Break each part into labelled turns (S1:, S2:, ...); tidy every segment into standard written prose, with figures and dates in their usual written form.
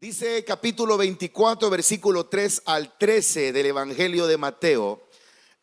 S1: Dice capítulo 24, versículo 3 al 13 del Evangelio de Mateo.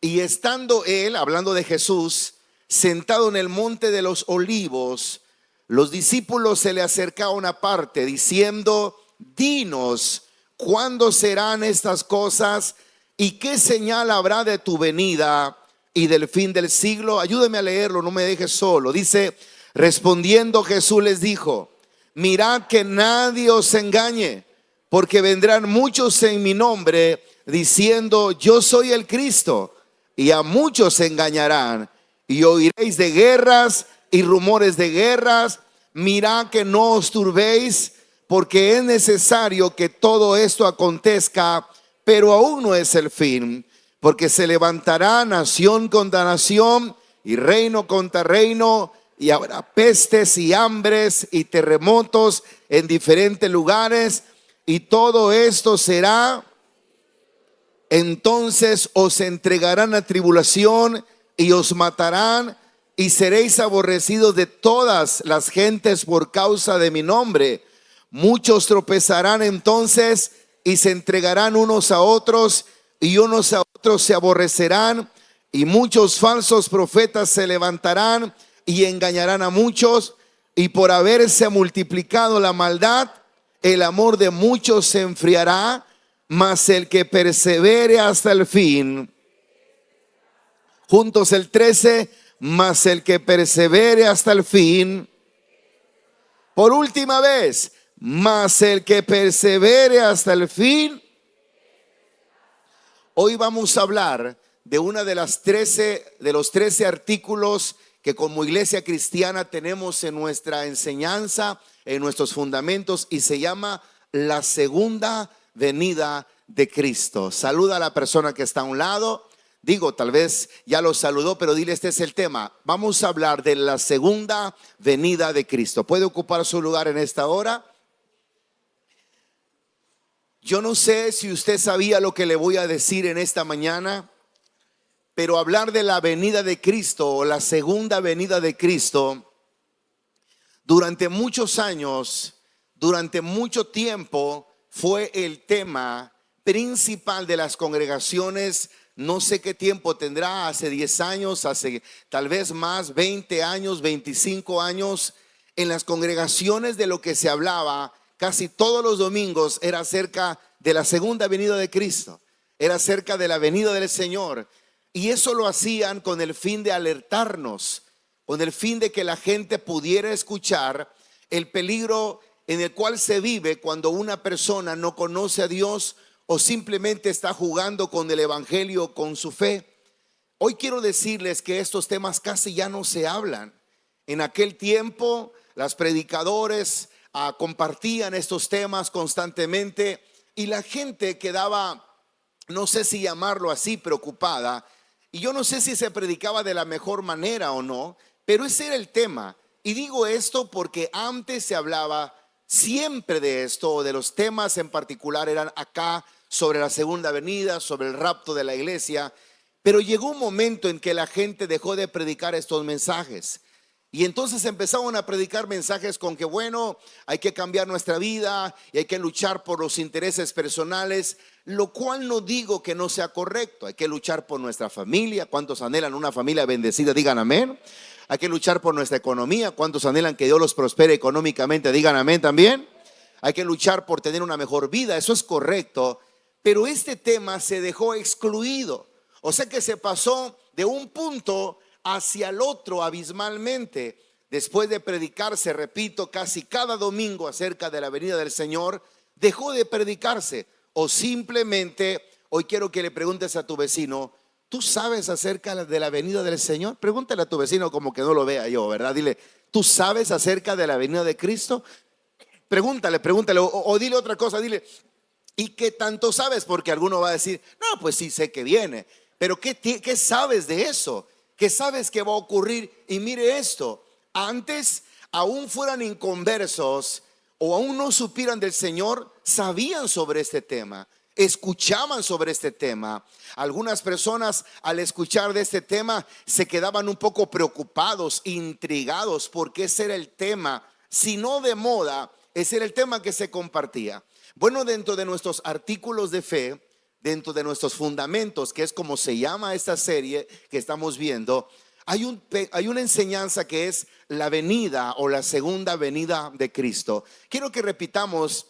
S1: Y estando él, hablando de Jesús, sentado en el monte de los olivos, los discípulos se le acercaron aparte, diciendo: dinos, ¿cuándo serán estas cosas? ¿Y qué señal habrá de tu venida y del fin del siglo? Ayúdeme a leerlo, no me dejes solo. Dice: respondiendo Jesús les dijo: mirad que nadie os engañe, porque vendrán muchos en mi nombre diciendo: yo soy el Cristo, y a muchos se engañarán. Y oiréis de guerras y rumores de guerras. Mirad que no os turbéis, porque es necesario que todo esto acontezca, pero aún no es el fin. Porque se levantará nación contra nación y reino contra reino, y habrá pestes y hambres y terremotos en diferentes lugares, y todo esto será. Entonces os entregarán a tribulación y os matarán, y seréis aborrecidos de todas las gentes por causa de mi nombre. Muchos tropezarán entonces y se entregarán unos a otros, y unos a otros se aborrecerán, y muchos falsos profetas se levantarán y engañarán a muchos. Y por haberse multiplicado la maldad, el amor de muchos se enfriará. Mas el que persevere hasta el fin, juntos el 13, mas el que persevere hasta el fin, por última vez, mas el que persevere hasta el fin. Hoy vamos a hablar de una de los 13 artículos que como iglesia cristiana tenemos en nuestra enseñanza, en nuestros fundamentos, y se llama la segunda venida de Cristo. Saluda a la persona que está a un lado. Digo, tal vez ya lo saludó, pero dile: este es el tema. Vamos a hablar de la segunda venida de Cristo. ¿Puede ocupar su lugar en esta hora? Yo no sé si usted sabía lo que le voy a decir en esta mañana, pero hablar de la venida de Cristo o la segunda venida de Cristo, durante muchos años, durante mucho tiempo, fue el tema principal de las congregaciones. No sé qué tiempo tendrá, hace 10 años, hace tal vez más, 20 años, 25 años. En las congregaciones de lo que se hablaba casi todos los domingos era acerca de la segunda venida de Cristo, era acerca de la venida del Señor. Y eso lo hacían con el fin de alertarnos, con el fin de que la gente pudiera escuchar el peligro en el cual se vive cuando una persona no conoce a Dios o simplemente está jugando con el evangelio, con su fe. Hoy quiero decirles que estos temas casi ya no se hablan. En aquel tiempo las predicadores compartían estos temas constantemente, y la gente quedaba, no sé si llamarlo así, preocupada. Y yo no sé si se predicaba de la mejor manera o no, pero ese era el tema. Y digo esto porque antes se hablaba siempre de esto, o de los temas en particular eran acá sobre la segunda venida, sobre el rapto de la iglesia. Pero llegó un momento en que la gente dejó de predicar estos mensajes, y entonces empezaron a predicar mensajes con que bueno, hay que cambiar nuestra vida y hay que luchar por los intereses personales, lo cual no digo que no sea correcto. Hay que luchar por nuestra familia. ¿Cuántos anhelan una familia bendecida? Digan amén. Hay que luchar por nuestra economía. ¿Cuántos anhelan que Dios los prospere económicamente? Digan amén también. Hay que luchar por tener una mejor vida. Eso es correcto. Pero este tema se dejó excluido. O sea que se pasó de un punto hacia el otro abismalmente. Después de predicarse, repito, casi cada domingo acerca de la venida del Señor, dejó de predicarse. O simplemente, hoy quiero que le preguntes a tu vecino: ¿tú sabes acerca de la venida del Señor? Pregúntale a tu vecino como que no lo vea yo, ¿verdad? Dile: ¿tú sabes acerca de la venida de Cristo? Pregúntale, o dile otra cosa, dile: ¿y qué tanto sabes? Porque alguno va a decir: no, pues sí sé que viene, pero ¿qué sabes de eso? ¿Qué sabes que va a ocurrir? Y mire esto, antes, aún fueran inconversos o aún no supieran del Señor, sabían sobre este tema, escuchaban sobre este tema. Algunas personas, al escuchar de este tema, se quedaban un poco preocupados, intrigados, porque ese era el tema, si no de moda, ese era el tema que se compartía. Bueno, dentro de nuestros artículos de fe, dentro de nuestros fundamentos, que es como se llama esta serie que estamos viendo, hay una enseñanza que es la venida o la segunda venida de Cristo. Quiero que repitamos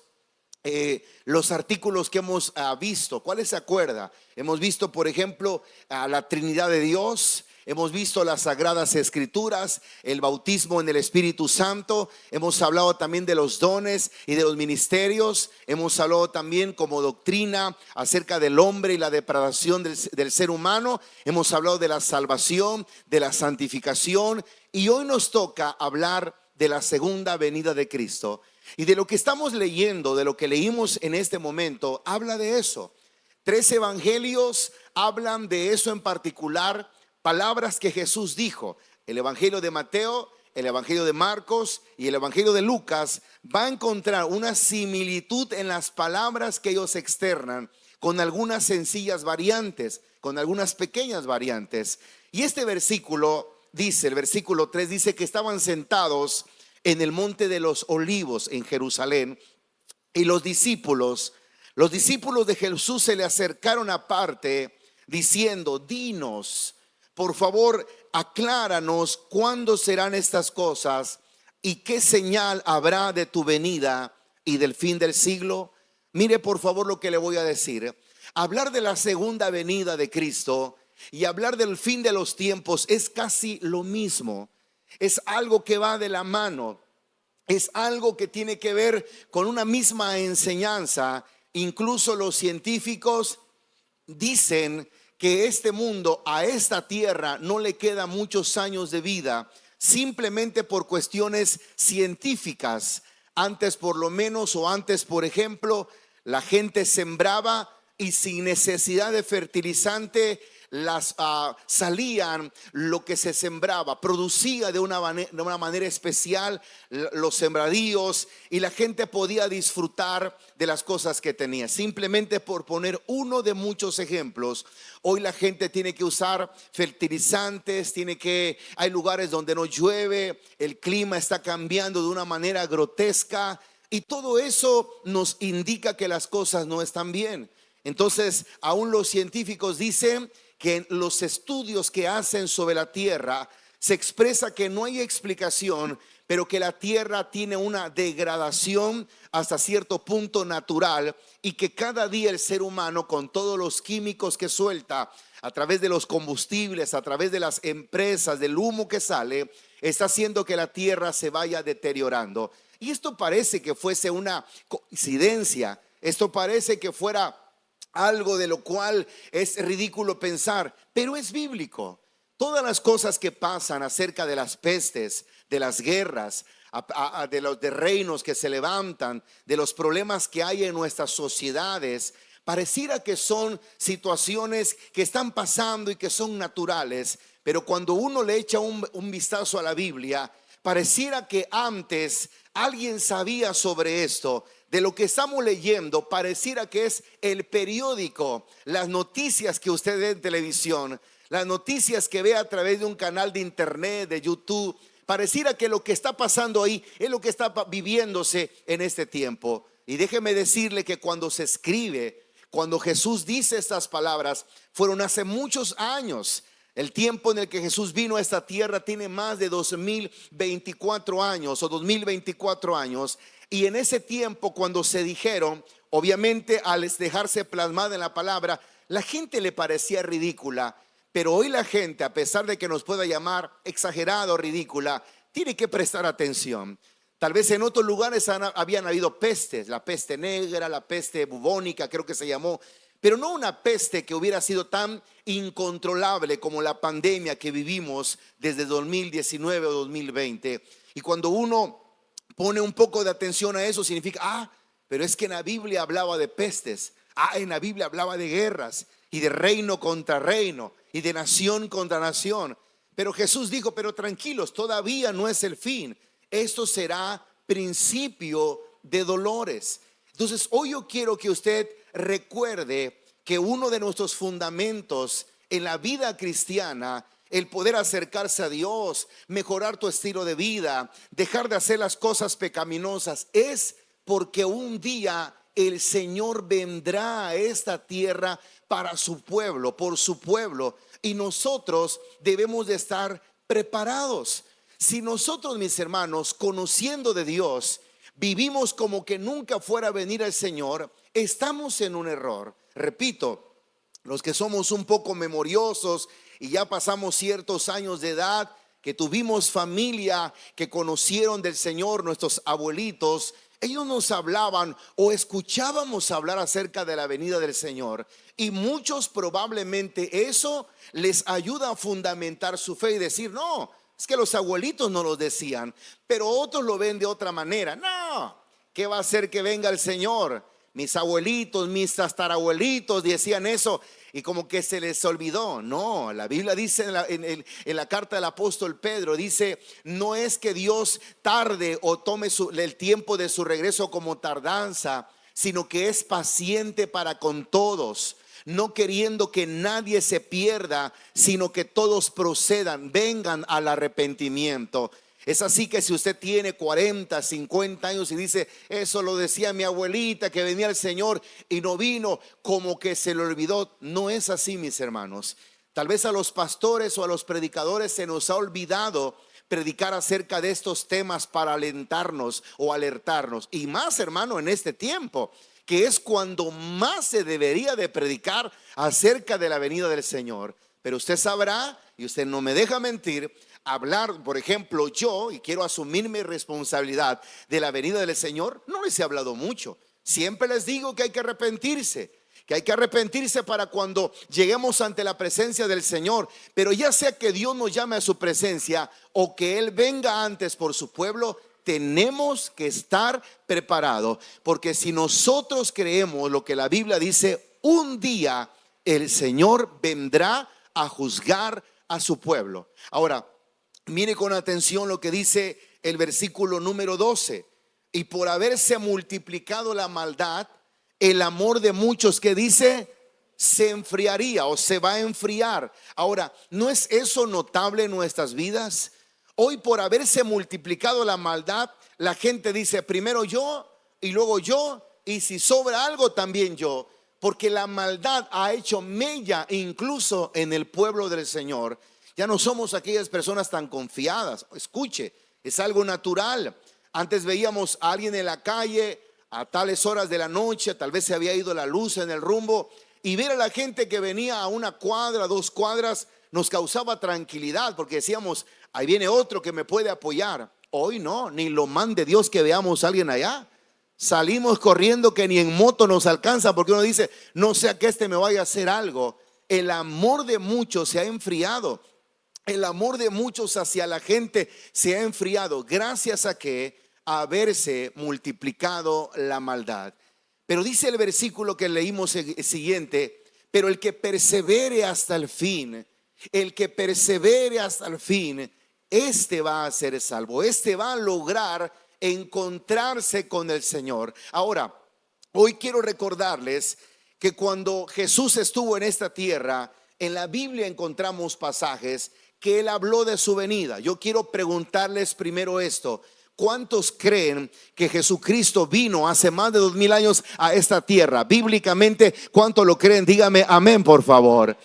S1: los artículos que hemos visto. ¿Cuáles se acuerda? Hemos visto, por ejemplo, a la Trinidad de Dios. Hemos visto las Sagradas Escrituras, el bautismo en el Espíritu Santo. Hemos hablado también de los dones y de los ministerios. Hemos hablado también como doctrina acerca del hombre y la depravación del ser humano. Hemos hablado de la salvación, de la santificación. Y hoy nos toca hablar de la segunda venida de Cristo. Y de lo que estamos leyendo, de lo que leímos en este momento, habla de eso. 3 evangelios hablan de eso en particular. Palabras que Jesús dijo. El evangelio de Mateo, el evangelio de Marcos y el evangelio de Lucas va a encontrar una similitud en las palabras que ellos externan, con algunas sencillas variantes, con algunas pequeñas variantes. Y este versículo dice, el versículo 3 dice que estaban sentados en el monte de los olivos en Jerusalén, y los discípulos de Jesús se le acercaron aparte diciendo: dinos, por favor, acláranos cuándo serán estas cosas y qué señal habrá de tu venida y del fin del siglo. Mire por favor lo que le voy a decir. Hablar de la segunda venida de Cristo y hablar del fin de los tiempos es casi lo mismo. Es algo que va de la mano. Es algo que tiene que ver con una misma enseñanza. Incluso los científicos dicen que este mundo, a esta tierra, no le queda muchos años de vida, simplemente por cuestiones científicas. Antes, por lo menos, o antes, por ejemplo, la gente sembraba y sin necesidad de fertilizante salían lo que se sembraba, producía de una manera especial los sembradíos, y la gente podía disfrutar de las cosas que tenía. Simplemente por poner uno de muchos ejemplos, hoy la gente tiene que usar fertilizantes, hay lugares donde no llueve, el clima está cambiando de una manera grotesca, y todo eso nos indica que las cosas no están bien. Entonces, aún los científicos dicen que en los estudios que hacen sobre la tierra se expresa que no hay explicación, pero que la tierra tiene una degradación hasta cierto punto natural, y que cada día el ser humano, con todos los químicos que suelta a través de los combustibles, a través de las empresas, del humo que sale, está haciendo que la tierra se vaya deteriorando. Y esto parece que fuese una coincidencia, esto parece que fuera algo de lo cual es ridículo pensar, pero es bíblico. Todas las cosas que pasan acerca de las pestes, de las guerras, de reinos que se levantan, de los problemas que hay en nuestras sociedades, pareciera que son situaciones que están pasando y que son naturales. Pero cuando uno le echa un vistazo a la Biblia, pareciera que antes alguien sabía sobre esto. De lo que estamos leyendo, pareciera que es el periódico, las noticias que usted ve en televisión, las noticias que ve a través de un canal de internet, de YouTube. Pareciera que lo que está pasando ahí es lo que está viviéndose en este tiempo. Y déjeme decirle que cuando se escribe, cuando Jesús dice estas palabras, fueron hace muchos años. El tiempo en el que Jesús vino a esta tierra tiene más de 2024 años o 2024 años. Y en ese tiempo, cuando se dijeron, obviamente al dejarse plasmada en la palabra, la gente le parecía ridícula. Pero hoy la gente, a pesar de que nos pueda llamar exagerada o ridícula, tiene que prestar atención. Tal vez en otros lugares habían habido pestes, la peste negra, la peste bubónica, creo que se llamó, pero no una peste que hubiera sido tan incontrolable como la pandemia que vivimos desde 2019 o 2020. Y cuando uno pone un poco de atención a eso, significa, pero es que en la Biblia hablaba de pestes, en la Biblia hablaba de guerras y de reino contra reino y de nación contra nación. Pero Jesús dijo, pero tranquilos, todavía no es el fin, esto será principio de dolores. Entonces hoy yo quiero que usted recuerde que uno de nuestros fundamentos en la vida cristiana, el poder acercarse a Dios, mejorar tu estilo de vida, dejar de hacer las cosas pecaminosas, es porque un día el Señor vendrá a esta tierra para su pueblo, por su pueblo, y nosotros debemos de estar preparados. Si nosotros, mis hermanos, conociendo de Dios, vivimos como que nunca fuera a venir el Señor, estamos en un error. Repito, los que somos un poco memoriosos y ya pasamos ciertos años de edad, que tuvimos familia, que conocieron del Señor, nuestros abuelitos, ellos nos hablaban o escuchábamos hablar acerca de la venida del Señor, y muchos probablemente eso les ayuda a fundamentar su fe y decir: no, es que los abuelitos no lo decían, pero otros lo ven de otra manera. No, ¿qué va a hacer que venga el Señor? Mis abuelitos, mis tatarabuelitos decían eso y como que se les olvidó. No, la Biblia dice en la carta del apóstol Pedro, dice: no es que Dios tarde o tome el tiempo de su regreso como tardanza, sino que es paciente para con todos, no queriendo que nadie se pierda, sino que todos procedan, vengan al arrepentimiento. Es así que si usted tiene 40, 50 años y dice: eso lo decía mi abuelita, que venía el Señor y no vino, como que se le olvidó. No es así, mis hermanos. Tal vez a los pastores o a los predicadores se nos ha olvidado predicar acerca de estos temas para alentarnos o alertarnos. Y más, hermano, en este tiempo, que es cuando más se debería de predicar acerca de la venida del Señor. Pero usted sabrá, y usted no me deja mentir, hablar, por ejemplo, yo, y quiero asumir mi responsabilidad de la venida del Señor, no les he hablado mucho. Siempre les digo que hay que arrepentirse, para cuando lleguemos ante la presencia del Señor. Pero ya sea que Dios nos llame a su presencia o que Él venga antes por su pueblo, tenemos que estar preparados, porque si nosotros creemos lo que la Biblia dice, un día el Señor vendrá a juzgar a su pueblo. Ahora, mire con atención lo que dice el versículo número 12. Y por haberse multiplicado la maldad, el amor de muchos, que dice, se enfriaría o se va a enfriar. Ahora, ¿no es eso notable en nuestras vidas? Hoy, por haberse multiplicado la maldad, la gente dice: primero yo y luego yo, y si sobra algo también yo. Porque la maldad ha hecho mella incluso en el pueblo del Señor. Ya no somos aquellas personas tan confiadas. Escuche, es algo natural. Antes veíamos a alguien en la calle a tales horas de la noche, tal vez se había ido la luz en el rumbo, y ver a la gente que venía a una cuadra, 2 cuadras, nos causaba tranquilidad, porque decíamos: ahí viene otro que me puede apoyar. Hoy no, ni lo mande Dios que veamos a alguien allá. Salimos corriendo que ni en moto nos alcanza, porque uno dice: no sea que este me vaya a hacer algo. El amor de muchos se ha enfriado. El amor de muchos hacia la gente se ha enfriado, gracias a que haberse multiplicado la maldad. Pero dice el versículo que leímos siguiente: pero el que persevere hasta el fin, este va a ser salvo, este va a lograr encontrarse con el Señor. Ahora, hoy quiero recordarles que cuando Jesús estuvo en esta tierra, en la Biblia encontramos pasajes que Él habló de su venida. Yo quiero preguntarles primero esto: ¿cuántos creen que Jesucristo vino hace más de 2000 años a esta tierra? Bíblicamente, ¿cuántos lo creen? Dígame amén, por favor.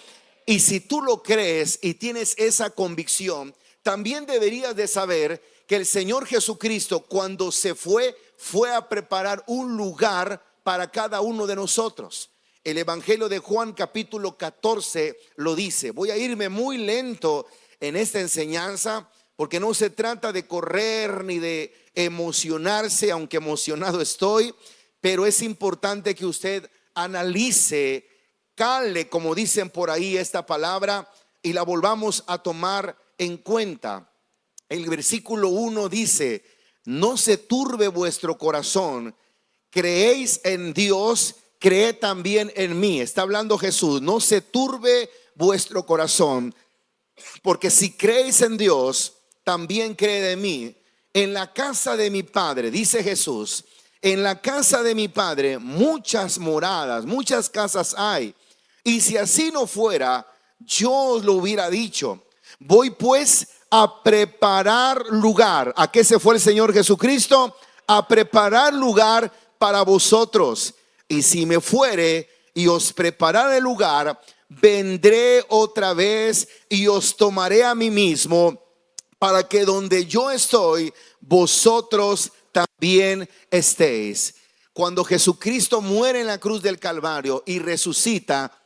S1: Y si tú lo crees y tienes esa convicción, también deberías de saber que el Señor Jesucristo, cuando se fue a preparar un lugar para cada uno de nosotros. El Evangelio de Juan capítulo 14 lo dice. Voy a irme muy lento en esta enseñanza, porque no se trata de correr ni de emocionarse, aunque emocionado estoy, pero es importante que usted analice, cale, como dicen por ahí, esta palabra y la volvamos a tomar en cuenta. El versículo 1 dice: no se turbe vuestro corazón, creéis en Dios, creed también en mí. Está hablando Jesús: no se turbe vuestro corazón, porque si creéis en Dios, también creed en mí. En la casa de mi Padre, dice Jesús, en la casa de mi Padre muchas moradas, muchas casas hay. Y si así no fuera, yo os lo hubiera dicho. Voy pues a preparar lugar. ¿A qué se fue el Señor Jesucristo? A preparar lugar para vosotros. Y si me fuere y os preparare lugar, vendré otra vez y os tomaré a mí mismo, para que donde yo estoy, vosotros también estéis. Cuando Jesucristo muere en la cruz del Calvario y resucita,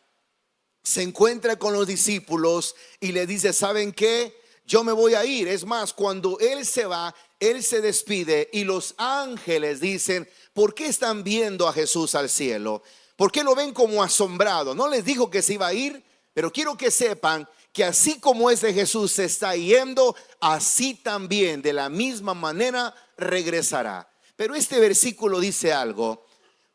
S1: se encuentra con los discípulos y le dice: ¿saben qué? Yo me voy a ir. Es más, cuando Él se va, Él se despide y los ángeles dicen: ¿por qué están viendo a Jesús al cielo? ¿Por qué lo ven como asombrado? No les dijo que se iba a ir, pero quiero que sepan que así como ese Jesús se está yendo, así también de la misma manera regresará. Pero este versículo dice algo.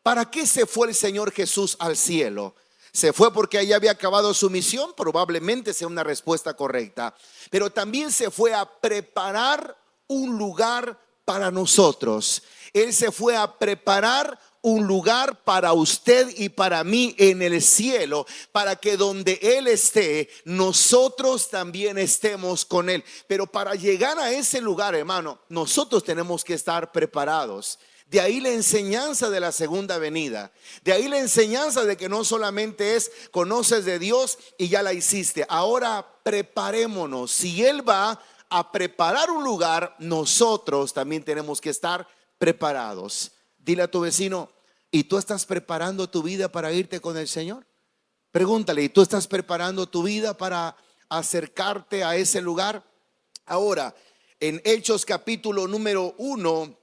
S1: ¿Para qué se fue el Señor Jesús al cielo? ¿Se fue porque ahí había acabado su misión? Probablemente sea una respuesta correcta. Pero también se fue a preparar un lugar para nosotros. Él se fue a preparar un lugar para usted y para mí en el cielo, para que donde Él esté, nosotros también estemos con Él. Pero para llegar a ese lugar, hermano, nosotros tenemos que estar preparados. De ahí la enseñanza de la segunda venida. De ahí la enseñanza de que no solamente es conoces de Dios y ya la hiciste. Ahora preparémonos. Si Él va a preparar un lugar, nosotros también tenemos que estar preparados. Dile a tu vecino: ¿y tú estás preparando tu vida para irte con el Señor? Pregúntale: ¿y tú estás preparando tu vida para acercarte a ese lugar? Ahora, en Hechos capítulo número 1,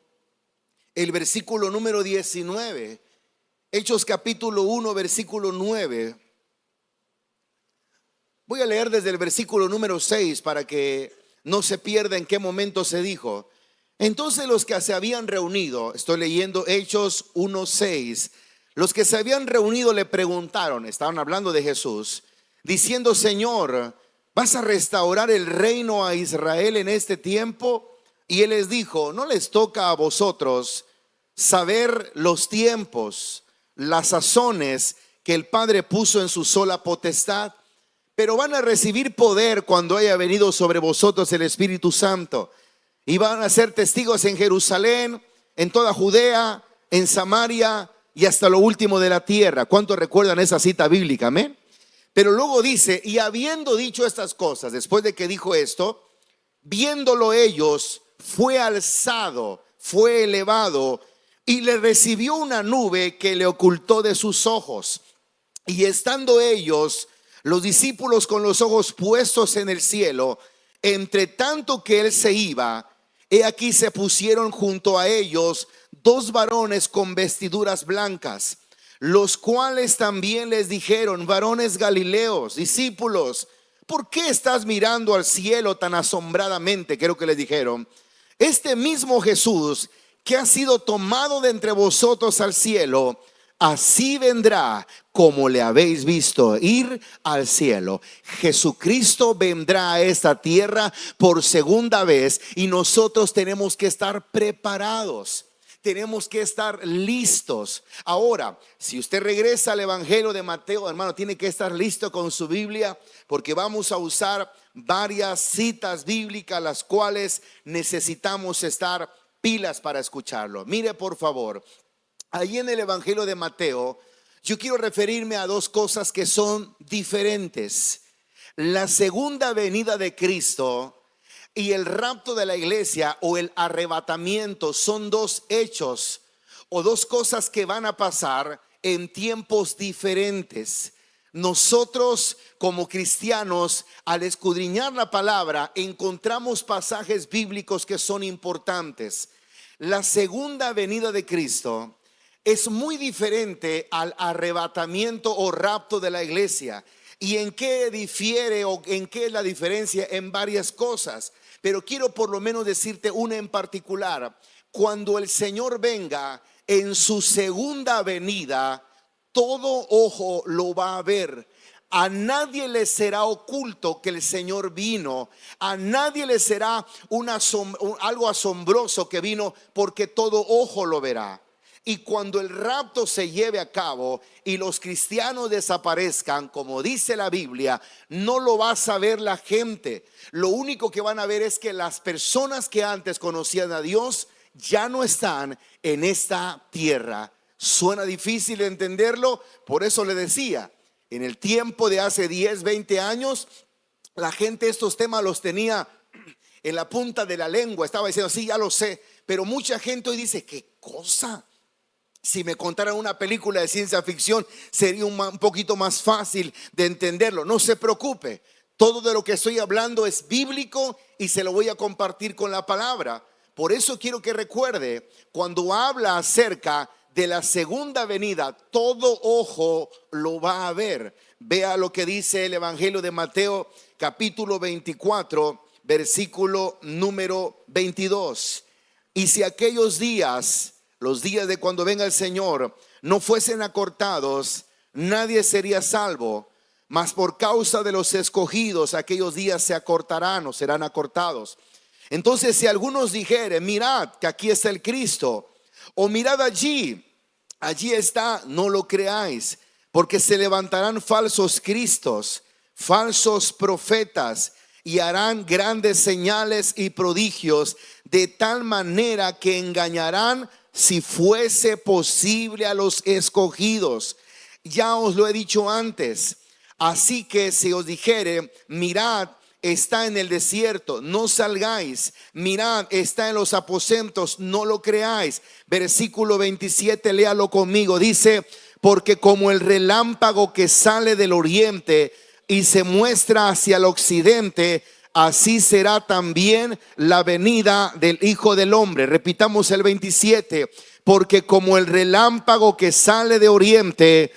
S1: el versículo número 19, Hechos capítulo 1, versículo 9. Voy a leer desde el versículo número 6 para que no se pierda en qué momento se dijo. Entonces los que se habían reunido, estoy leyendo Hechos 1:6, los que se habían reunido le preguntaron, estaban hablando de Jesús, diciendo: Señor, ¿vas a restaurar el reino a Israel en este tiempo? Y Él les dijo: no les toca a vosotros saber los tiempos, las sazones que el Padre puso en su sola potestad, pero van a recibir poder cuando haya venido sobre vosotros el Espíritu Santo. Y van a ser testigos en Jerusalén, en toda Judea, en Samaria y hasta lo último de la tierra. ¿Cuántos recuerdan esa cita bíblica? Amén. Pero luego dice: y habiendo dicho estas cosas, después de que dijo esto, viéndolo ellos, fue alzado, fue elevado, y le recibió una nube que le ocultó de sus ojos. Y estando ellos, los discípulos, con los ojos puestos en el cielo, entre tanto que Él se iba, he aquí se pusieron junto a ellos dos varones con vestiduras blancas, los cuales también les dijeron: varones galileos, discípulos, ¿por qué estás mirando al cielo tan asombradamente? Creo que les dijeron: este mismo Jesús que ha sido tomado de entre vosotros al cielo, así vendrá como le habéis visto ir al cielo. Jesucristo vendrá a esta tierra por segunda vez y nosotros tenemos que estar preparados. Tenemos que estar listos. Ahora, si usted regresa al Evangelio de Mateo, hermano, tiene que estar listo con su Biblia, porque vamos a usar varias citas bíblicas, las cuales necesitamos estar pilas para escucharlo. Mire, por favor, ahí en el Evangelio de Mateo, yo quiero referirme a dos cosas que son diferentes: la segunda venida de Cristo y el rapto de la iglesia, o el arrebatamiento. Son dos hechos o dos cosas que van a pasar en tiempos diferentes. Nosotros como cristianos, al escudriñar la palabra, encontramos pasajes bíblicos que son importantes. La segunda venida de Cristo es muy diferente al arrebatamiento o rapto de la iglesia. ¿Y en qué difiere o en qué es la diferencia? En varias cosas, pero quiero por lo menos decirte una en particular. Cuando el Señor venga en su segunda venida, todo ojo lo va a ver. A nadie le será oculto que el Señor vino. A nadie le será algo asombroso que vino, porque todo ojo lo verá. Y cuando el rapto se lleve a cabo y los cristianos desaparezcan, como dice la Biblia, no lo va a saber la gente. Lo único que van a ver es que las personas que antes conocían a Dios ya no están en esta tierra. Suena difícil de entenderlo, por eso le decía, en el tiempo de hace 10, 20 años, la gente estos temas los tenía en la punta de la lengua, estaba diciendo, sí, ya lo sé, pero mucha gente hoy dice, ¿qué cosa? Si me contaran una película de ciencia ficción, sería un poquito más fácil de entenderlo. No se preocupe, todo de lo que estoy hablando es bíblico y se lo voy a compartir con la palabra. Por eso quiero que recuerde, cuando habla acerca de la segunda venida, todo ojo lo va a ver. Vea lo que dice el Evangelio de Mateo, capítulo 24, versículo número 22. Y si aquellos días, los días de cuando venga el Señor, no fuesen acortados, nadie sería salvo. Mas por causa de los escogidos, aquellos días se acortarán o serán acortados. Entonces, si algunos dijeren, mirad que aquí está el Cristo, o mirad allí está, no lo creáis, porque se levantarán falsos cristos, falsos profetas, y harán grandes señales y prodigios, de tal manera que engañarán, si fuese posible, a los escogidos. Ya os lo he dicho antes. Así que si os dijere, mirad, está en el desierto, no salgáis. Mirad, está en los aposentos, no lo creáis. Versículo 27, léalo conmigo. Dice, porque como el relámpago que sale del oriente y se muestra hacia el occidente, así será también la venida del Hijo del Hombre. Repitamos el 27, porque como el relámpago que sale de oriente,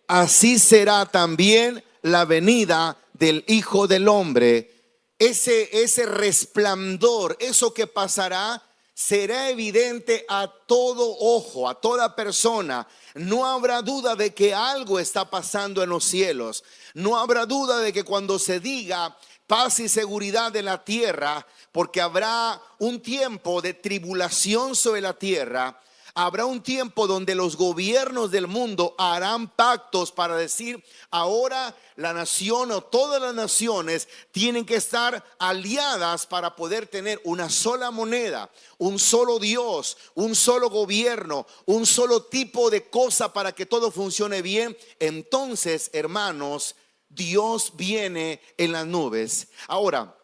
S1: así será también la venida del Hijo del Hombre. Ese resplandor, eso que pasará, será evidente a todo ojo, a toda persona. No habrá duda de que algo está pasando en los cielos. No habrá duda de que cuando se diga paz y seguridad en la tierra, porque habrá un tiempo de tribulación sobre la tierra. Habrá un tiempo donde los gobiernos del mundo harán pactos para decir, ahora la nación o todas las naciones tienen que estar aliadas para poder tener una sola moneda, un solo Dios, un solo gobierno, un solo tipo de cosa para que todo funcione bien. Entonces, hermanos, Dios viene en las nubes. Ahora,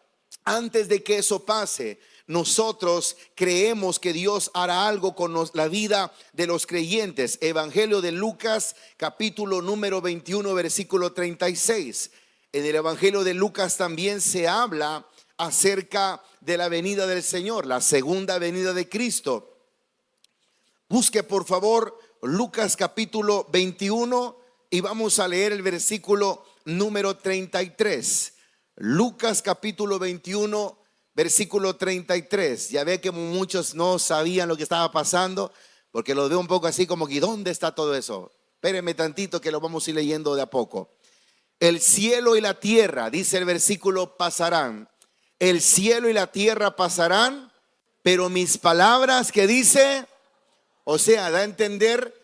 S1: antes de que eso pase, nosotros creemos que Dios hará algo con la vida de los creyentes. Evangelio de Lucas, capítulo número 21, versículo 36. En el Evangelio de Lucas también se habla acerca de la venida del Señor, la segunda venida de Cristo. Busque por favor Lucas capítulo 21 y vamos a leer el versículo número 33. Lucas capítulo 21, versículo 33. Ya ve que muchos no sabían lo que estaba pasando, porque lo veo un poco así como que ¿dónde está todo eso? Espérenme tantito que lo vamos a ir leyendo de a poco. El cielo y la tierra, dice el versículo, pasarán. El cielo y la tierra pasarán, pero mis palabras, ¿qué dice? O sea, da a entender,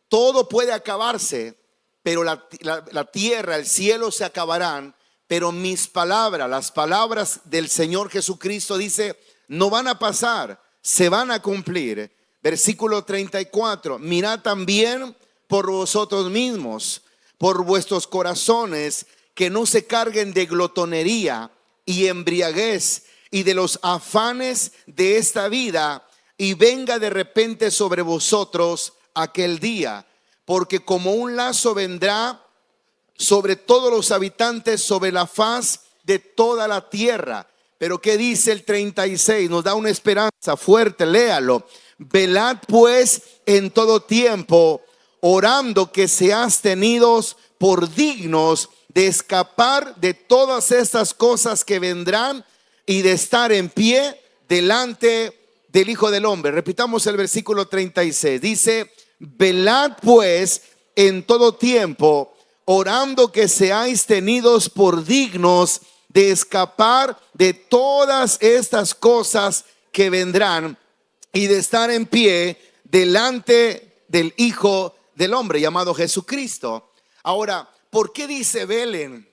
S1: todo puede acabarse, pero la tierra, el cielo se acabarán. Pero mis palabras, las palabras del Señor Jesucristo, dice, no van a pasar, se van a cumplir. Versículo 34, mirad también por vosotros mismos, por vuestros corazones, que no se carguen de glotonería y embriaguez y de los afanes de esta vida, y venga de repente sobre vosotros aquel día, porque como un lazo vendrá sobre todos los habitantes, sobre la faz de toda la tierra. Pero ¿qué dice el 36? Nos da una esperanza fuerte, léalo. Velad pues en todo tiempo, orando que seáis tenidos por dignos de escapar de todas estas cosas que vendrán y de estar en pie delante del Hijo del Hombre. Repitamos el versículo 36. Dice, velad pues en todo tiempo, orando que seáis tenidos por dignos de escapar de todas estas cosas que vendrán y de estar en pie delante del Hijo del Hombre, llamado Jesucristo. Ahora, ¿por qué dice velen?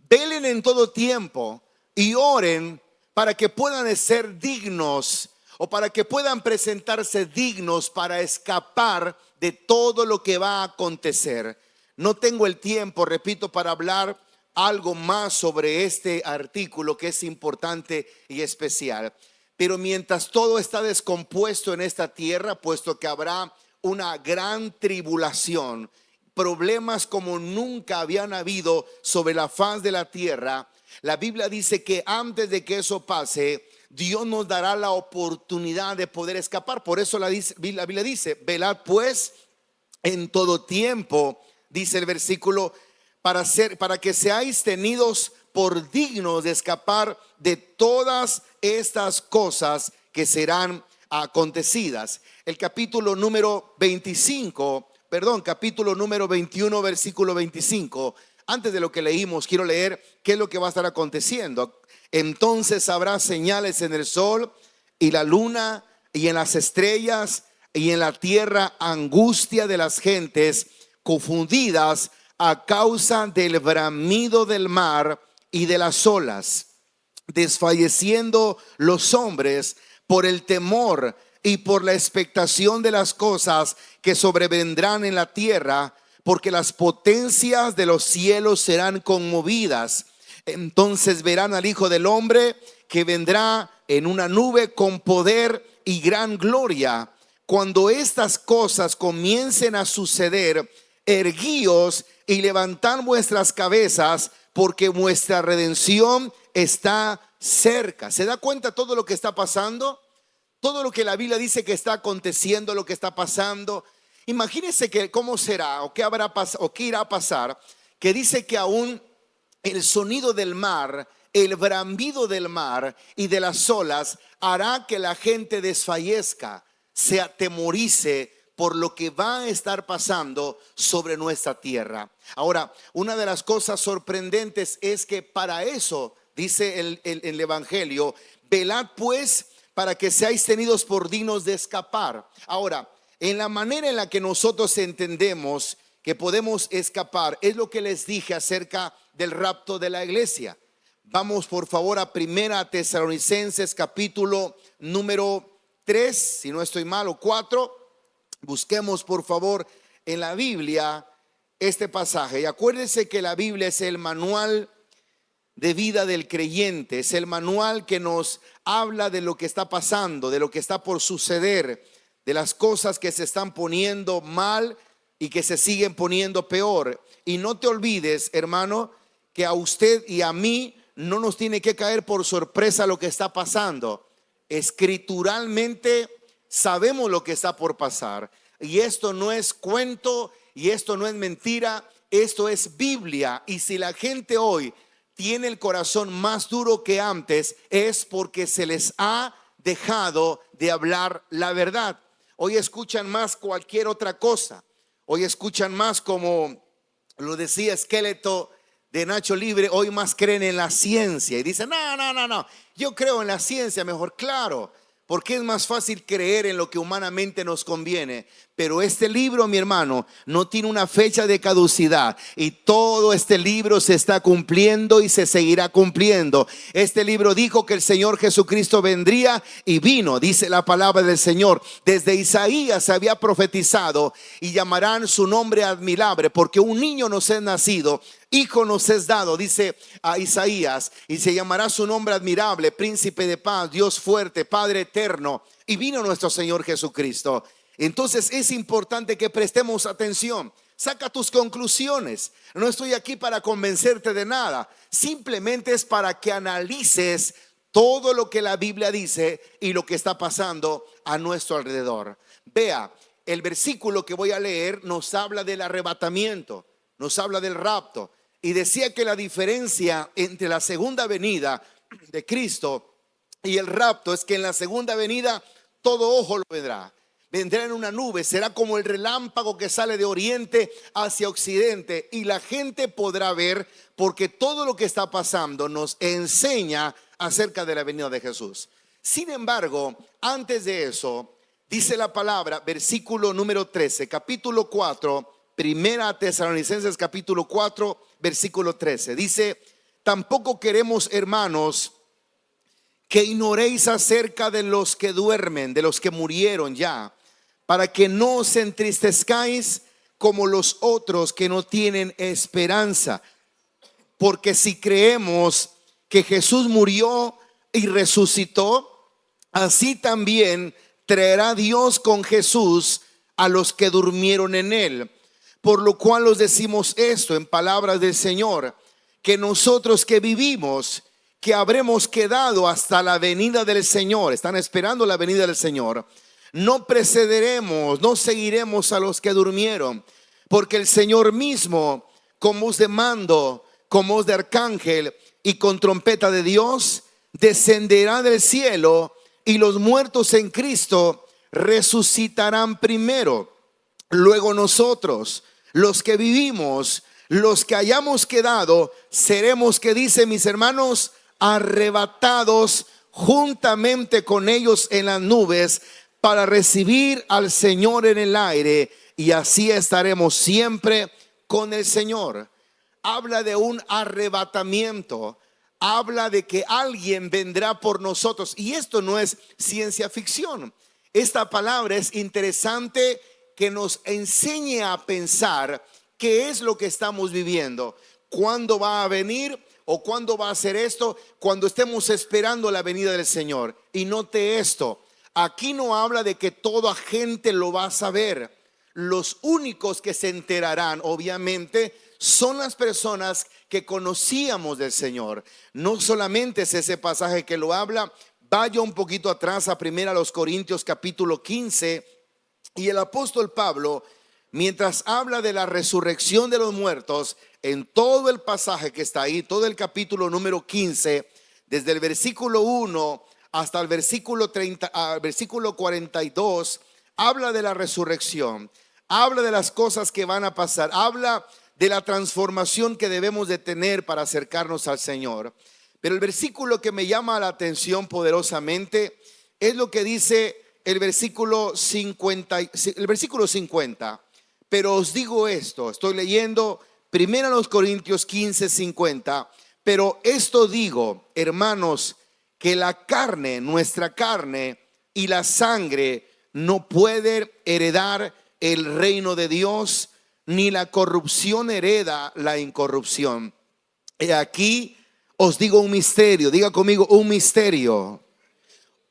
S1: Velen en todo tiempo y oren para que puedan ser dignos o para que puedan presentarse dignos para escapar de todo lo que va a acontecer. No tengo el tiempo, repito, para hablar algo más sobre este artículo que es importante y especial. Pero mientras todo está descompuesto en esta tierra, puesto que habrá una gran tribulación, problemas como nunca habían habido sobre la faz de la tierra, la Biblia dice que antes de que eso pase, Dios nos dará la oportunidad de poder escapar. Por eso la Biblia dice, velad pues en todo tiempo, dice el versículo, para que seáis tenidos por dignos de escapar de todas estas cosas que serán acontecidas. El capítulo número 21, versículo 25. Antes de lo que leímos, quiero leer qué es lo que va a estar aconteciendo. Entonces habrá señales en el sol y la luna y en las estrellas, y en la tierra angustia de las gentes confundidas a causa del bramido del mar y de las olas, desfalleciendo los hombres por el temor y por la expectación de las cosas que sobrevendrán en la tierra, porque las potencias de los cielos serán conmovidas. Entonces verán al Hijo del Hombre que vendrá en una nube con poder y gran gloria. Cuando estas cosas comiencen a suceder, erguíos y levantad vuestras cabezas, porque vuestra redención está cerca. ¿Se da cuenta todo lo que está pasando? Todo lo que la Biblia dice que está aconteciendo, lo que está pasando. Imagínense que cómo será o qué habrá pasado o qué irá a pasar, que dice que aún el sonido del mar, el bramido del mar y de las olas hará que la gente desfallezca, se atemorice por lo que va a estar pasando sobre nuestra tierra. Ahora, una de las cosas sorprendentes es que para eso, dice el Evangelio, velad pues para que seáis tenidos por dignos de escapar. Ahora, en la manera en la que nosotros entendemos que podemos escapar, es lo que les dije acerca del rapto de la iglesia. Vamos por favor a Primera Tesalonicenses capítulo número 3, si no estoy mal, o 4. Busquemos por favor en la Biblia este pasaje. Y acuérdense que la Biblia es el manual de vida del creyente, es el manual que nos habla de lo que está pasando, de lo que está por suceder, de las cosas que se están poniendo mal y que se siguen poniendo peor. Y no te olvides, hermano, que a usted y a mí no nos tiene que caer por sorpresa lo que está pasando. Escrituralmente sabemos lo que está por pasar. Y esto no es cuento y esto no es mentira, esto es Biblia. Y si la gente hoy tiene el corazón más duro que antes, es porque se les ha dejado de hablar la verdad. Hoy escuchan más cualquier otra cosa. Hoy escuchan más, como lo decía Esqueleto de Nacho Libre, hoy más creen en la ciencia. Y dicen, no, yo creo en la ciencia mejor. Claro, porque es más fácil creer en lo que humanamente nos conviene. Pero este libro, mi hermano, no tiene una fecha de caducidad. Y todo este libro se está cumpliendo y se seguirá cumpliendo. Este libro dijo que el Señor Jesucristo vendría y vino, dice la palabra del Señor. Desde Isaías se había profetizado: y llamarán su nombre admirable, porque un niño nos es nacido, hijo nos es dado, dice a Isaías, y se llamará su nombre admirable, príncipe de paz, Dios fuerte, Padre eterno. Y vino nuestro Señor Jesucristo. Entonces es importante que prestemos atención. Saca tus conclusiones. No estoy aquí para convencerte de nada. Simplemente es para que analices todo lo que la Biblia dice y lo que está pasando a nuestro alrededor. Vea, el versículo que voy a leer nos habla del arrebatamiento, nos habla del rapto. Y decía que la diferencia entre la segunda venida de Cristo y el rapto es que en la segunda venida todo ojo lo verá. Vendrá en una nube, será como el relámpago que sale de oriente hacia occidente, y la gente podrá ver, porque todo lo que está pasando nos enseña acerca de la venida de Jesús. Sin embargo, antes de eso, dice la palabra, versículo número 13, capítulo 4, Primera Tesalonicenses capítulo 4, versículo 13. Dice: tampoco queremos, hermanos, que ignoréis acerca de los que duermen, de los que murieron ya, para que no os entristezcáis como los otros que no tienen esperanza. Porque si creemos que Jesús murió y resucitó, así también traerá Dios con Jesús a los que durmieron en él. Por lo cual os decimos esto en palabras del Señor, que nosotros que vivimos, que habremos quedado hasta la venida del Señor, están esperando la venida del Señor, no precederemos, no seguiremos a los que durmieron, porque el Señor mismo, con voz de mando, con voz de arcángel y con trompeta de Dios, descenderá del cielo, y los muertos en Cristo resucitarán primero. Luego nosotros, los que vivimos, los que hayamos quedado, seremos, que dice, mis hermanos, arrebatados juntamente con ellos en las nubes para recibir al Señor en el aire, y así estaremos siempre con el Señor. Habla de un arrebatamiento, habla de que alguien vendrá por nosotros, y esto no es ciencia ficción. Esta palabra es interesante, que nos enseñe a pensar qué es lo que estamos viviendo, cuándo va a venir o cuándo va a ser esto, cuando estemos esperando la venida del Señor. Y note esto, aquí no habla de que toda gente lo va a saber. Los únicos que se enterarán, obviamente, son las personas que conocíamos del Señor. No solamente es ese pasaje que lo habla. Vaya un poquito atrás a 1 Corintios capítulo 15, y el apóstol Pablo, mientras habla de la resurrección de los muertos, en todo el pasaje que está ahí, todo el capítulo número 15, desde el versículo 1 hasta el versículo 42, habla de la resurrección, habla de las cosas que van a pasar, habla de la transformación que debemos de tener para acercarnos al Señor. Pero el versículo que me llama la atención poderosamente es lo que dice el versículo 50. Pero os digo esto, estoy leyendo 1 Corintios 15:50. Pero esto digo, hermanos, que la carne, nuestra carne y la sangre no pueden heredar el reino de Dios, ni la corrupción hereda la incorrupción. Y aquí os digo un misterio. Diga conmigo, un misterio.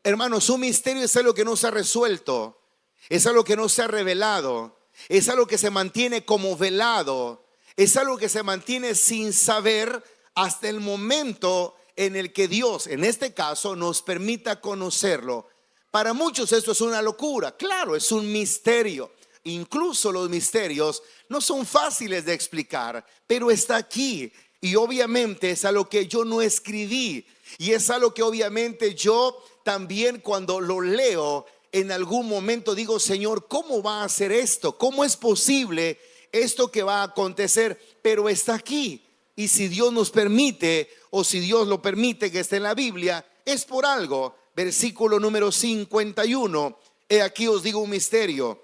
S1: Hermanos, un misterio es algo que no se ha resuelto, es algo que no se ha revelado, es algo que se mantiene como velado, es algo que se mantiene sin saber hasta el momento en el que Dios, en este caso, nos permita conocerlo. Para muchos esto es una locura, claro, es un misterio. Incluso los misterios no son fáciles de explicar, pero está aquí. Y obviamente es algo que yo no escribí, y es algo que obviamente yo también, cuando lo leo, en algún momento digo, Señor, ¿cómo va a ser esto? ¿Cómo es posible esto que va a acontecer? Pero está aquí, y si Dios nos permite, o si Dios lo permite que esté en la Biblia, es por algo. Versículo número 51. He aquí os digo un misterio: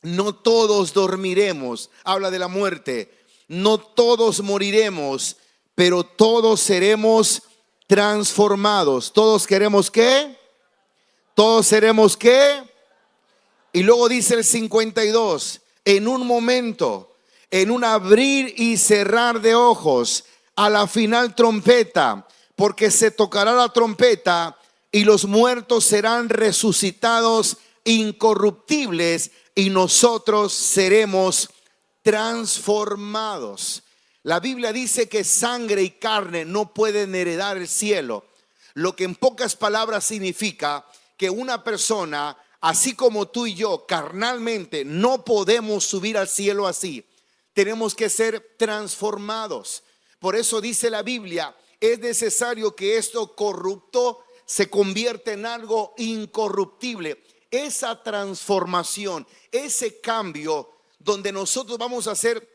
S1: no todos dormiremos. Habla de la muerte. No todos moriremos, pero todos seremos transformados. Todos queremos ¿qué? Todos seremos ¿qué? Y luego dice el 52: en un momento, en un abrir y cerrar de ojos, a la final trompeta, porque se tocará la trompeta, y los muertos serán resucitados incorruptibles, y nosotros seremos transformados. La Biblia dice que sangre y carne no pueden heredar el cielo, lo que en pocas palabras significa que una persona, así como tú y yo, carnalmente no podemos subir al cielo así. Tenemos que ser transformados. Por eso dice la Biblia, es necesario que esto corrupto se convierta en algo incorruptible. Esa transformación, ese cambio donde nosotros vamos a ser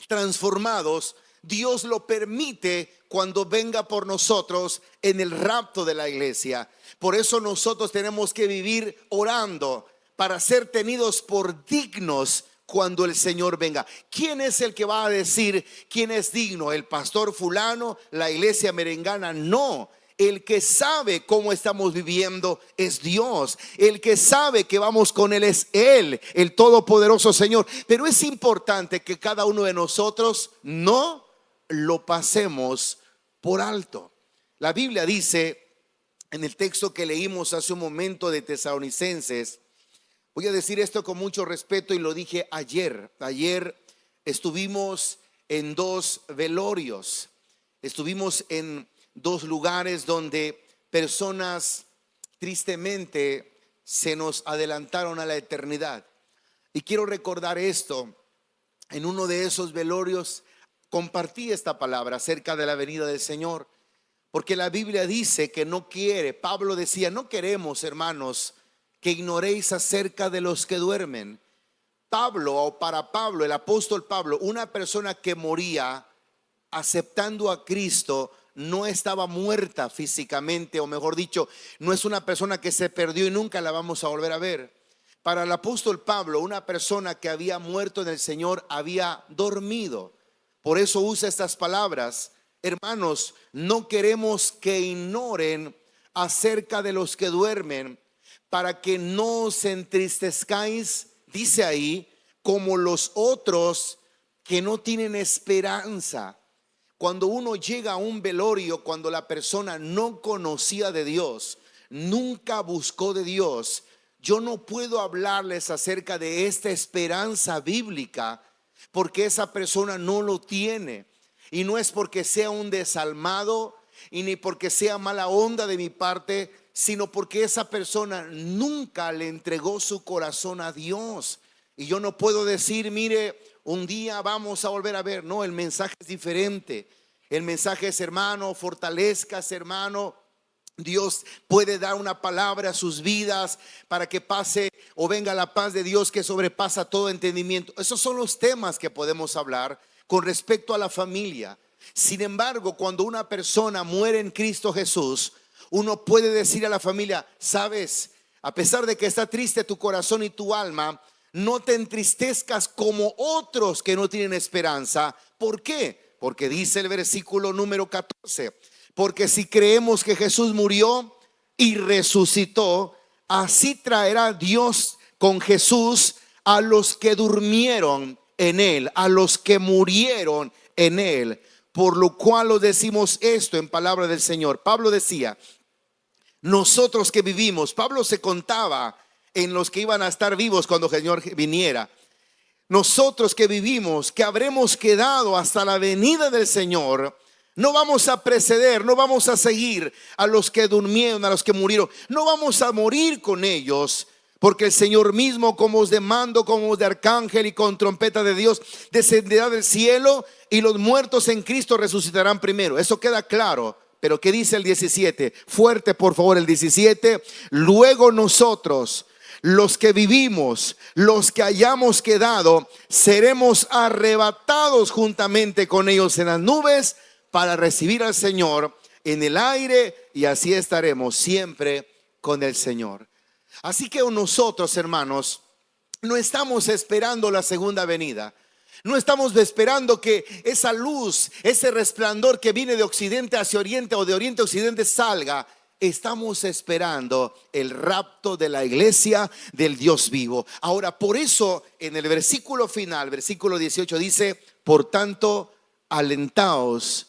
S1: transformados, Dios lo permite cuando venga por nosotros en el rapto de la iglesia. Por eso nosotros tenemos que vivir orando para ser tenidos por dignos cuando el Señor venga. ¿Quién es el que va a decir quién es digno? ¿El pastor fulano? ¿La iglesia merengana? No. El que sabe cómo estamos viviendo es Dios. El que sabe que vamos con Él es Él, el todopoderoso Señor. Pero es importante que cada uno de nosotros no lo pasemos por alto. La Biblia dice en el texto que leímos hace un momento de Tesalonicenses, voy a decir esto con mucho respeto y lo dije ayer. Ayer estuvimos en dos velorios, estuvimos en dos lugares donde personas tristemente se nos adelantaron a la eternidad. Y quiero recordar esto. En uno de esos velorios compartí esta palabra acerca de la venida del Señor, porque la Biblia dice que no quiere, Pablo decía, no queremos, hermanos, que ignoréis acerca de los que duermen. Pablo, o para Pablo, el apóstol Pablo, una persona que moría aceptando a Cristo, no estaba muerta físicamente, o mejor dicho, no es una persona que se perdió y nunca la vamos a volver a ver. Para el apóstol Pablo, una persona que había muerto en el Señor había dormido. Por eso usa estas palabras. Hermanos, no queremos que ignoren acerca de los que duermen, para que no os entristezcáis, dice ahí, como los otros que no tienen esperanza. Cuando uno llega a un velorio, cuando la persona no conocía de Dios, nunca buscó de Dios, yo no puedo hablarles acerca de esta esperanza bíblica, porque esa persona no lo tiene. Y no es porque sea un desalmado y ni porque sea mala onda de mi parte, sino porque esa persona nunca le entregó su corazón a Dios. Y yo no puedo decir, mire, un día vamos a volver a ver. No, el mensaje es diferente. El mensaje es, hermano, fortalezcas, hermano. Dios puede dar una palabra a sus vidas para que pase o venga la paz de Dios que sobrepasa todo entendimiento. Esos son los temas que podemos hablar con respecto a la familia. Sin embargo, cuando una persona muere en Cristo Jesús, uno puede decir a la familia, sabes, a pesar de que está triste tu corazón y tu alma, no te entristezcas como otros que no tienen esperanza. ¿Por qué? Porque dice el versículo número 14, porque si creemos que Jesús murió y resucitó, así traerá Dios con Jesús a los que durmieron en Él, a los que murieron en Él. Por lo cual os decimos esto en palabra del Señor. Pablo decía, nosotros que vivimos, Pablo se contaba en los que iban a estar vivos cuando el Señor viniera. Nosotros que vivimos, que habremos quedado hasta la venida del Señor, no vamos a preceder, no vamos a seguir a los que durmieron, a los que murieron. No vamos a morir con ellos, porque el Señor mismo, como os de mando, como os de arcángel y con trompeta de Dios, descenderá del cielo y los muertos en Cristo resucitarán primero. Eso queda claro. Pero ¿qué dice el 17? Fuerte, por favor, el 17. Luego nosotros, los que vivimos, los que hayamos quedado, seremos arrebatados juntamente con ellos en las nubes para recibir al Señor en el aire, y así estaremos siempre con el Señor. Así que nosotros, hermanos, no estamos esperando la segunda venida. No estamos esperando que esa luz, ese resplandor que viene de occidente hacia oriente o de oriente a occidente salga. Estamos esperando el rapto de la iglesia del Dios vivo. Ahora, por eso en el versículo final, versículo 18 dice, por tanto, alentaos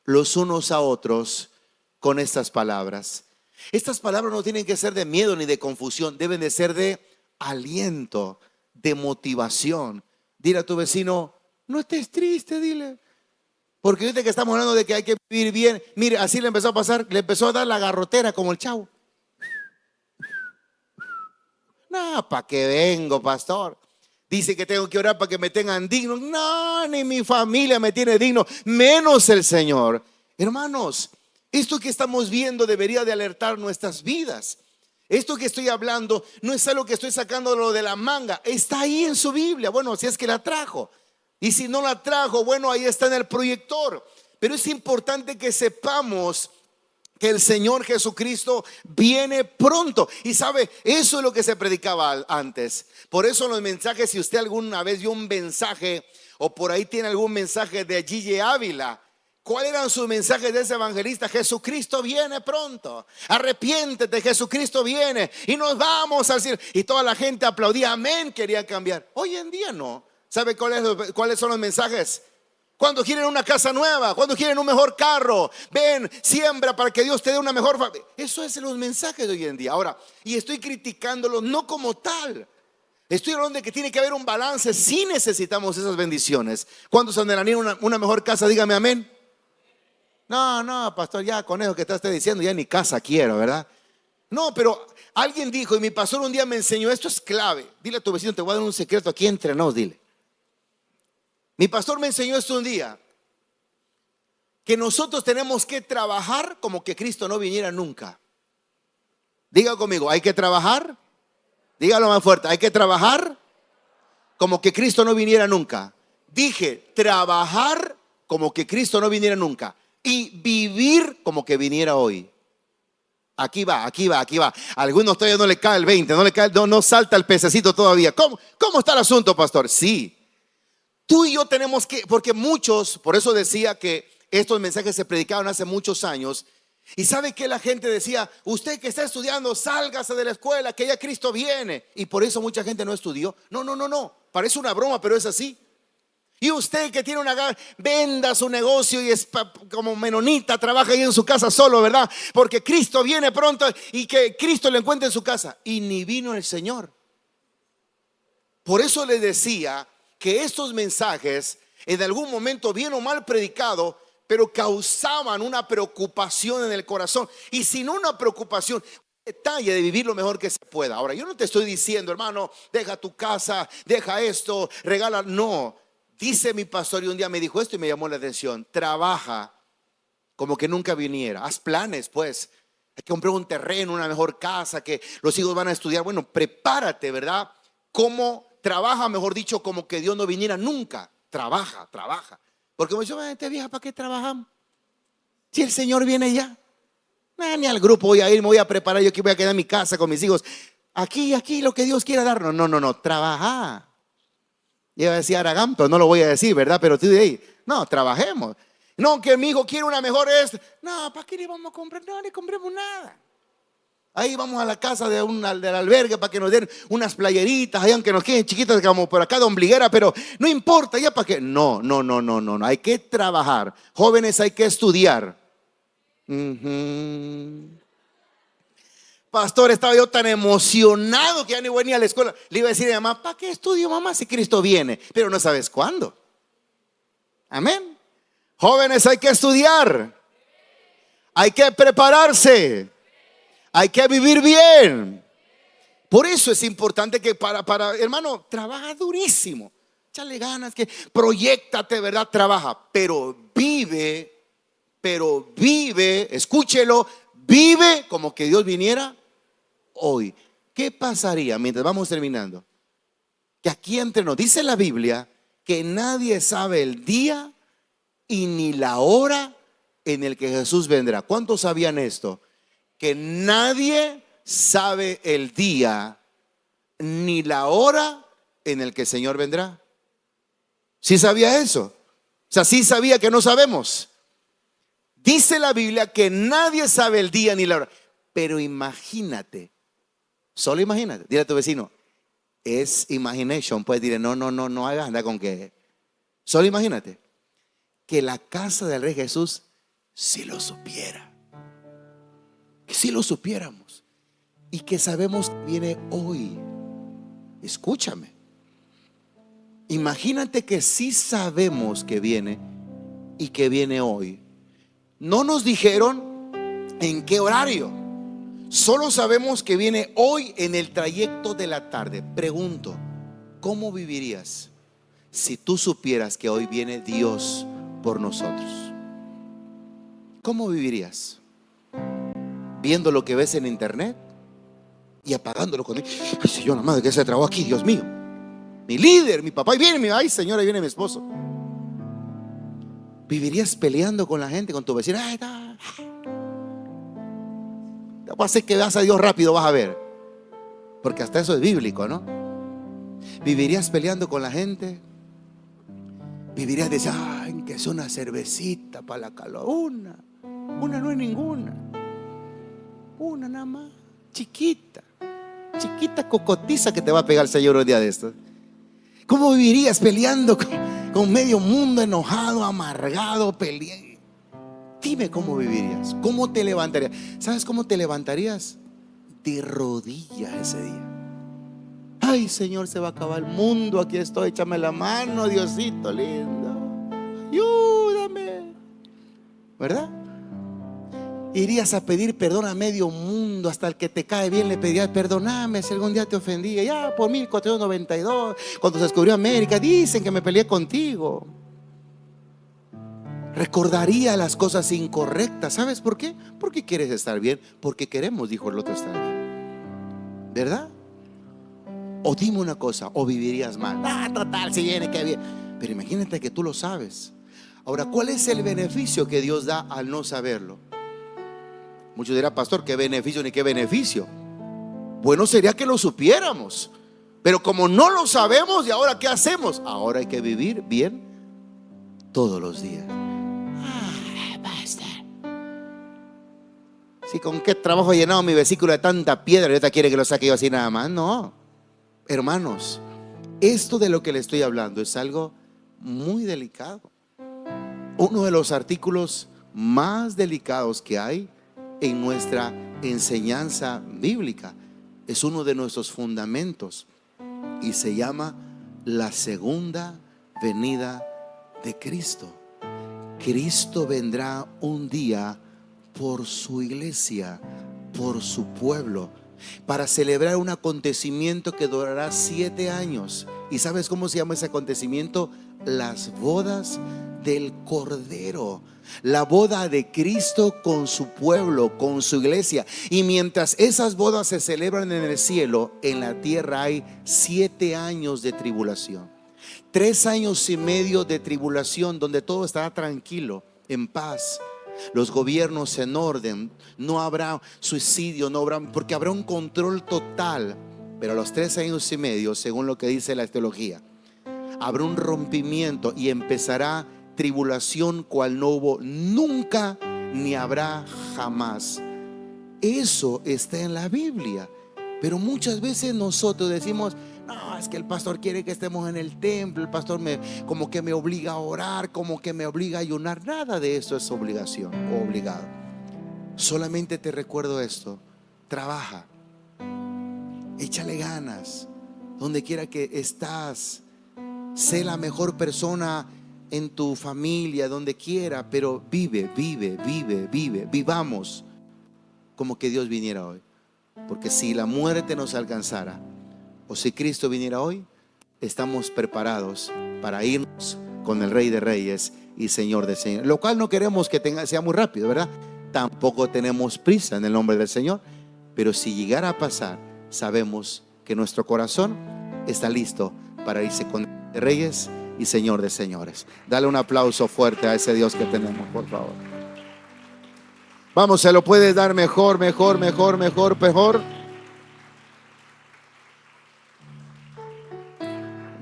S1: los unos a otros con estas palabras. Estas palabras no tienen que ser de miedo ni de confusión, deben de ser de aliento, de motivación. Dile a tu vecino, no estés triste, dile. Porque ahorita que estamos hablando de que hay que vivir bien, mire, así le empezó a pasar, le empezó a dar la garrotera como el chavo. No, ¿para qué vengo, pastor? Dice que tengo que orar para que me tengan digno. No, ni mi familia me tiene digno, menos el Señor. Hermanos, esto que estamos viendo debería de alertar nuestras vidas. Esto que estoy hablando no es algo que estoy sacando de la manga, está ahí en su Biblia. Bueno, si es que la trajo. Y si no la trajo, bueno, ahí está en el proyector. Pero es importante que sepamos que el Señor Jesucristo viene pronto. Y sabe, eso es lo que se predicaba antes. Por eso los mensajes, si usted alguna vez dio un mensaje o por ahí tiene algún mensaje de Gigi Ávila, ¿Cuáles eran sus mensajes de ese evangelista? Jesucristo viene pronto, arrepiéntete, Jesucristo viene y nos vamos al cielo. Y toda la gente aplaudía, amén, quería cambiar. Hoy en día no. ¿Sabe cuáles son los mensajes? Cuando quieren una casa nueva, cuando quieren un mejor carro, ven, siembra para que Dios te dé una mejor familia. Eso es los mensajes de hoy en día. Ahora, y estoy criticándolos no como tal. Estoy hablando de que tiene que haber un balance. Sí necesitamos esas bendiciones. ¿Cuántos anhelarían una mejor casa? Dígame amén. No, pastor, ya con eso que está usted diciendo, ya ni casa quiero, ¿verdad? No, pero alguien dijo, y mi pastor un día me enseñó, esto es clave. Dile a tu vecino, te voy a dar un secreto aquí entre nos, dile. Mi pastor me enseñó esto un día, que nosotros tenemos que trabajar como que Cristo no viniera nunca. Diga conmigo, hay que trabajar. Dígalo más fuerte, hay que trabajar como que Cristo no viniera nunca. Dije, trabajar como que Cristo no viniera nunca. Y vivir como que viniera hoy. Aquí va. A algunos todavía no le cae el 20, no salta el pececito todavía. ¿Cómo está el asunto, pastor? Sí. Tú y yo tenemos que, porque muchos, por eso decía que estos mensajes se predicaban hace muchos años. Y sabe que la gente decía, usted que está estudiando, sálgase de la escuela, que ya Cristo viene. Y por eso mucha gente no estudió. No. Parece una broma, pero es así. Y usted que tiene venda su negocio y es como menonita, trabaja ahí en su casa solo, ¿verdad? Porque Cristo viene pronto y que Cristo le encuentre en su casa. Y ni vino el Señor. Por eso le decía que estos mensajes, en algún momento bien o mal predicado, pero causaban una preocupación en el corazón. Y sin una preocupación, detalle de vivir lo mejor que se pueda. Ahora, yo no te estoy diciendo, hermano, deja tu casa, deja esto, regala. No. Dice mi pastor y un día me dijo esto y me llamó la atención. Trabaja como que nunca viniera. Haz planes, pues. Hay que comprar un terreno, una mejor casa, que los hijos van a estudiar. Bueno, prepárate, ¿verdad? ¿Cómo trabaja, mejor dicho, como que Dios no viniera nunca? Trabaja. Porque me dice, esta vieja, ¿para qué trabajamos? Si el Señor viene ya. Ni al grupo voy a ir, me voy a preparar. Yo aquí voy a quedar en mi casa con mis hijos. Aquí, lo que Dios quiera darnos. No, trabaja. Yo iba a decir Aragán, pero no lo voy a decir, ¿verdad? Pero tú de ahí, no, trabajemos. No, que mi hijo quiere una mejor No, ¿para qué le vamos a comprar? No le compremos nada. Ahí vamos a la casa del albergue para que nos den unas playeritas, ahí aunque nos queden chiquitas como por acá de ombliguera, pero no importa, ya para qué. No, hay que trabajar. Jóvenes, hay que estudiar. Pastor, estaba yo tan emocionado que ya ni venía a la escuela. Le iba a decir a mi mamá, ¿para qué estudio, mamá, si Cristo viene? Pero no sabes cuándo. Amén. Jóvenes, hay que estudiar. Hay que prepararse. Hay que vivir bien. Por eso es importante que para hermano, trabaja durísimo. Échale ganas, que proyéctate, ¿verdad? Trabaja, pero vive, escúchelo, vive como que Dios viniera hoy. ¿Qué pasaría mientras vamos terminando? Que aquí entre nos dice la Biblia que nadie sabe el día y ni la hora en el que Jesús vendrá. ¿Cuántos sabían esto? Que nadie sabe el día ni la hora en el que el Señor vendrá. ¿Sí sabía eso? O sea, sí sabía que no sabemos. Dice la Biblia que nadie sabe el día ni la hora. Pero imagínate, solo imagínate, dile a tu vecino, es imagination, pues dile, no hagas anda con que. Solo imagínate que la casa del Rey Jesús, si lo supiera, que si lo supiéramos y que sabemos que viene hoy. Escúchame, imagínate que sí sabemos que viene y que viene hoy. No nos dijeron en qué horario. Solo sabemos que viene hoy en el trayecto de la tarde. Pregunto, ¿cómo vivirías si tú supieras que hoy viene Dios por nosotros? ¿Cómo vivirías? ¿Viendo lo que ves en internet y apagándolo con él? Ay, Señor, la madre que se trabó aquí, Dios mío. Mi líder, mi papá, y viene, ay, Señor, ahí viene mi esposo. ¿Vivirías peleando con la gente, con tu vecino? Ay, no. Te voy a hacer que veas a Dios rápido, vas a ver. Porque hasta eso es bíblico, ¿no? ¿Vivirías peleando con la gente? ¿Vivirías diciendo, ay, Que es una cervecita para la calor. Una no es ninguna. Una nada más. Chiquita cocotiza que te va a pegar el Señor un día de estos. ¿Cómo vivirías peleando con medio mundo enojado, amargado, peleando? Dime cómo vivirías. ¿Cómo te levantarías? ¿Sabes cómo te levantarías? De rodillas ese día. Ay, Señor, se va a acabar el mundo. Aquí estoy, échame la mano, Diosito lindo. Ayúdame. ¿Verdad? Irías a pedir perdón a medio mundo, hasta el que te cae bien le pedirías: perdóname si algún día te ofendí. Ya por 1492, cuando se descubrió América, dicen que me peleé contigo. Recordaría las cosas incorrectas. ¿Sabes por qué? Porque quieres estar bien. Porque queremos, dijo el otro, estar bien. ¿Verdad? O dime una cosa, o vivirías mal. Total, si viene, que bien. Pero imagínate que tú lo sabes. Ahora, ¿cuál es el beneficio que Dios da al no saberlo? Muchos dirán: pastor, ¿qué beneficio ni qué beneficio? Bueno, sería que lo supiéramos. Pero como no lo sabemos, ¿y ahora qué hacemos? Ahora hay que vivir bien todos los días. Pastor, si con qué trabajo he llenado mi vesícula de tanta piedra, y ahorita quiere que lo saque yo así nada más. No, hermanos, esto de lo que le estoy hablando es algo muy delicado. Uno de los artículos más delicados que hay en nuestra enseñanza bíblica. Es uno de nuestros fundamentos y se llama la segunda venida de Cristo. Cristo vendrá un día por su iglesia, por su pueblo, para celebrar un acontecimiento que durará 7 años. ¿Y sabes cómo se llama ese acontecimiento? Las bodas del Cordero. La boda de Cristo con su pueblo, con su iglesia. Y mientras esas bodas se celebran en el cielo, en la tierra hay 7 años de tribulación. 3 años y medio de tribulación donde todo estará tranquilo, en paz. Los gobiernos en orden, no habrá suicidio, no habrá, porque habrá un control total. Pero a los 3 años y medio, según lo que dice la teología, habrá un rompimiento y empezará tribulación cual no hubo nunca ni habrá jamás. Eso está en la Biblia. Pero muchas veces nosotros decimos: no, es que el pastor quiere que estemos en el templo, el pastor como que me obliga a orar, como que me obliga a ayunar. Nada de eso es obligación o obligado. Solamente te recuerdo esto: trabaja, échale ganas donde quiera que estás, sé la mejor persona en tu familia, donde quiera, pero vivamos como que Dios viniera hoy. Porque si la muerte nos alcanzara, o si Cristo viniera hoy, estamos preparados para irnos con el Rey de Reyes y Señor de Señores. Lo cual no queremos que sea muy rápido, ¿verdad? Tampoco tenemos prisa en el nombre del Señor. Pero si llegara a pasar, sabemos que nuestro corazón está listo para irse con el Rey de Reyes y Señor de Señores. Dale un aplauso fuerte a ese Dios que tenemos, por favor. Vamos, se lo puedes dar mejor.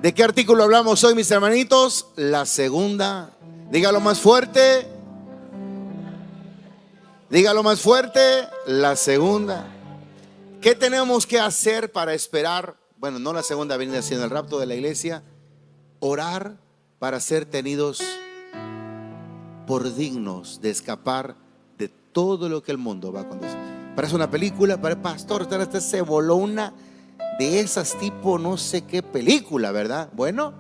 S1: ¿De qué artículo hablamos hoy, mis hermanitos? La segunda. Dígalo más fuerte. Dígalo más fuerte. La segunda. ¿Qué tenemos que hacer para esperar? Bueno, no la segunda venida, sino el rapto de la iglesia. Orar para ser tenidos por dignos de escapar de todo lo que el mundo va a conducir. Parece una película, para el pastor, usted se voló una de esas tipo no sé qué película, ¿verdad? Bueno,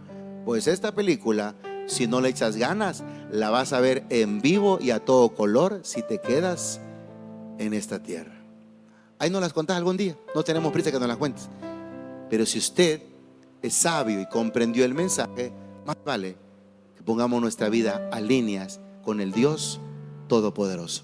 S1: pues esta película, si no le echas ganas, la vas a ver en vivo y a todo color si te quedas en esta tierra. Ahí nos las contás algún día, no tenemos prisa que nos las cuentes. Pero si usted es sabio y comprendió el mensaje, más vale que pongamos nuestra vida a líneas con el Dios Todopoderoso.